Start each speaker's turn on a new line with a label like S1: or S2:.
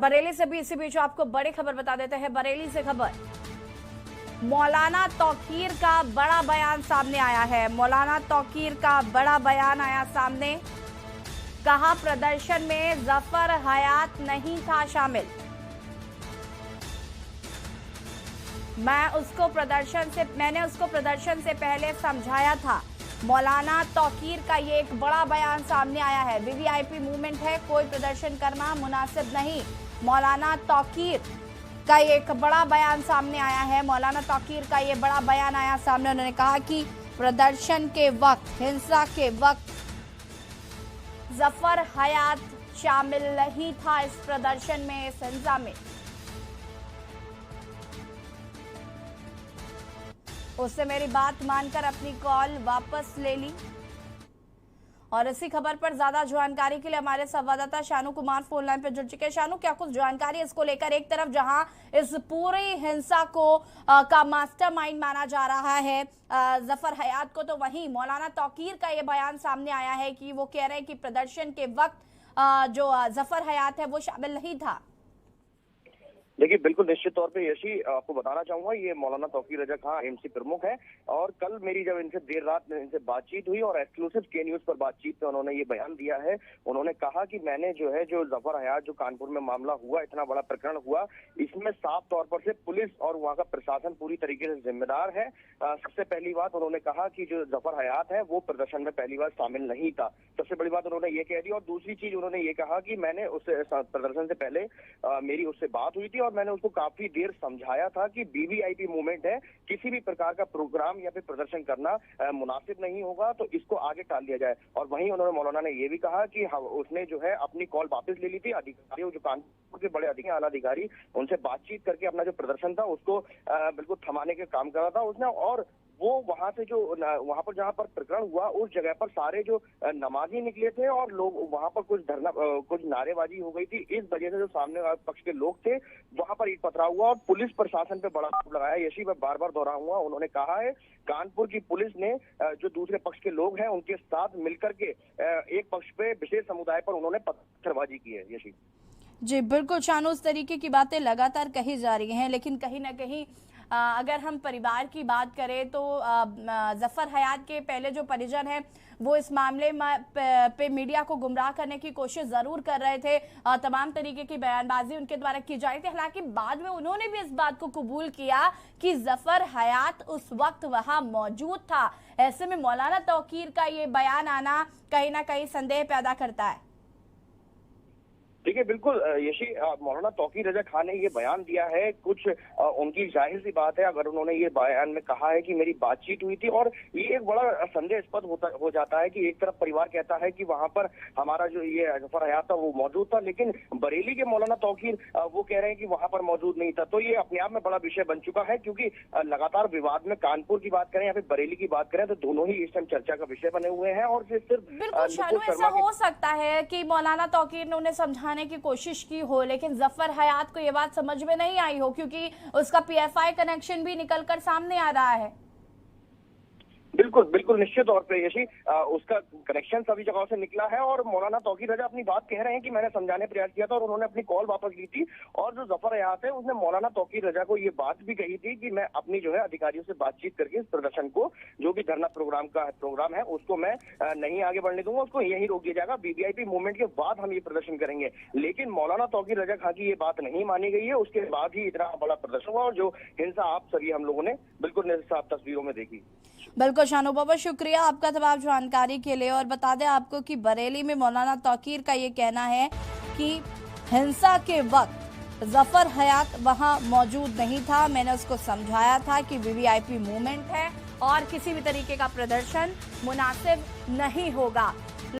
S1: बरेली से भी इसी बीच आपको बड़ी खबर बता देते हैं। बरेली से खबर, मौलाना तौकीर का बड़ा बयान सामने आया है। मौलाना तौकीर का बड़ा बयान आया सामने। कहा प्रदर्शन में जफर हयात नहीं था शामिल। मैंने उसको प्रदर्शन से पहले समझाया था। मौलाना तौकीर का ये एक बड़ा बयान सामने आया है। वीवीआईपी मूवमेंट है, कोई प्रदर्शन करना मुनासिब नहीं। मौलाना तौकीर का ये एक बड़ा बयान सामने आया है। मौलाना तौकीर का ये बड़ा बयान आया सामने। उन्होंने कहा कि प्रदर्शन के वक्त, हिंसा के वक्त जफर हयात शामिल नहीं था इस प्रदर्शन में, इस हिंसा में। उससे मेरी बात मानकर अपनी कॉल वापस ले ली। और इसी खबर पर ज्यादा जानकारी के लिए हमारे संवाददाता शानू कुमार फोन लाइन पर जुड़ चुके हैं। शानू, क्या कुछ जानकारी इसको लेकर? एक तरफ जहां इस पूरी हिंसा को का मास्टरमाइंड माना जा रहा है जफर हयात को, तो वहीं मौलाना तौकीर का ये बयान सामने आया है कि वो कह रहे हैं कि प्रदर्शन के वक्त जो जफर हयात है वो शामिल नहीं था।
S2: देखिए, बिल्कुल निश्चित तौर पे यशी आपको बताना चाहूंगा, ये मौलाना तौकीर रजा खां एमसी प्रमुख है। और कल मेरी जब इनसे देर रात में इनसे बातचीत हुई और एक्सक्लूसिव के न्यूज पर बातचीत में उन्होंने ये बयान दिया है। उन्होंने कहा कि मैंने जो है, जो जफर हयात जो कानपुर में मामला हुआ, इतना बड़ा प्रकरण हुआ, इसमें साफ तौर पर से पुलिस और वहाँ का प्रशासन पूरी तरीके से जिम्मेदार है। सबसे पहली बात उन्होंने कहा कि जो जफर हयात है वो प्रदर्शन में पहली बार शामिल नहीं था। सबसे बड़ी बात उन्होंने ये कह दी। और दूसरी चीज उन्होंने ये कहा कि मैंने उससे प्रदर्शन से पहले मेरी उससे बात हुई थी और मैंने उसको काफी देर समझाया था कि वीवीआईपी मूवमेंट है, किसी भी प्रकार का प्रोग्राम या फिर प्रदर्शन करना मुनासिब नहीं होगा, तो इसको आगे टाल दिया जाए। और वहीं उन्होंने मौलाना ने ये भी कहा कि उसने जो है अपनी कॉल वापस ले ली थी। अधिकारियों, जो कानपुर के बड़े अधिकारी, आला अधिकारी, उनसे बातचीत करके अपना जो प्रदर्शन था उसको बिल्कुल थमाने के काम करा था उसने। और वो वहां से जो वहां पर जहां पर प्रकरण हुआ उस जगह पर सारे जो नमाजी निकले थे और लोग वहां पर कुछ धरना, कुछ नारेबाजी हो गई थी। इस वजह से जो सामने वाले पक्ष के लोग थे वहां पर ईट पथराव हुआ और पुलिस प्रशासन पे बड़ा आरोप लगाया। यशी मैं बार बार दोहराऊंगा, उन्होंने कहा है कानपुर की पुलिस ने जो दूसरे पक्ष के लोग हैं उनके साथ मिलकर के एक पक्ष पे विशेष समुदाय पर उन्होंने पत्थरबाजी की है। यशी
S1: जी बिल्कुल शानू, उस तरीके की बातें लगातार कही जा रही हैं, लेकिन कहीं ना कहीं अगर हम परिवार की बात करें तो जफर हयात के पहले जो परिजन हैं वो इस मामले पे मीडिया को गुमराह करने की कोशिश जरूर कर रहे थे। तमाम तरीके की बयानबाजी उनके द्वारा की जा रही थी। हालांकि बाद में उन्होंने भी इस बात को कबूल किया कि जफर हयात उस वक्त वहां मौजूद था। ऐसे में मौलाना तौकीर का ये बयान आना कहीं ना कहीं संदेह पैदा करता है।
S2: देखिए, बिल्कुल यशी मौलाना तौकीर रजा खान ने ये बयान दिया है, कुछ उनकी जाहिर सी बात है अगर उन्होंने ये बयान में कहा है कि मेरी बातचीत हुई थी। और ये एक बड़ा संदेहास्पद हो जाता है कि एक तरफ परिवार कहता है कि वहां पर हमारा जो ये जफर हयात था वो मौजूद था, लेकिन बरेली के मौलाना तौकीर वो कह रहे हैं कि वहां पर मौजूद नहीं था। तो ये अपने आप में बड़ा विषय बन चुका है, क्योंकि लगातार विवाद में कानपुर की बात करें या फिर बरेली की बात करें तो दोनों ही इस टाइम चर्चा का विषय बने हुए हैं। और सिर्फ
S1: बिल्कुल शानू, ऐसा हो सकता है कि मौलाना तौकीर ने उन्हें समझाने की कोशिश की हो, लेकिन जफर हयात को यह बात समझ में नहीं आई हो, क्योंकि उसका पीएफआई कनेक्शन भी निकलकर सामने आ रहा है।
S2: बिल्कुल बिल्कुल निश्चित तौर पे यशी उसका कनेक्शन सभी जगहों से निकला है। और मौलाना तौकीर रजा अपनी बात कह रहे हैं कि मैंने समझाने प्रयास किया था और उन्होंने अपनी कॉल वापस ली थी। और जो जफर हयात है उसने मौलाना तौकीर रजा को ये बात भी कही थी कि मैं अपनी जो है अधिकारियों से बातचीत करके इस प्रदर्शन को, जो भी धरना प्रोग्राम है उसको मैं नहीं आगे बढ़ने दूंगा, उसको यही रोक दिया जाएगा। वीवीआईपी मूवमेंट के बाद हम ये प्रदर्शन करेंगे। लेकिन मौलाना तौकीर रजा खां की ये बात नहीं मानी गई है। उसके बाद ही इतना बड़ा प्रदर्शन हुआ और जो हिंसा आप सभी हम लोगों ने बिल्कुल साफ तस्वीरों में देखी।
S1: बिल्कुल शानू, बहुत शुक्रिया आपका तमाम जानकारी के लिए। और बता दें आपको कि बरेली में मौलाना तौकीर का ये कहना है कि हिंसा के वक्त जफर हयात वहां मौजूद नहीं था। मैंने उसको समझाया था कि वीवीआईपी मूवमेंट है और किसी भी तरीके का प्रदर्शन मुनासिब नहीं होगा।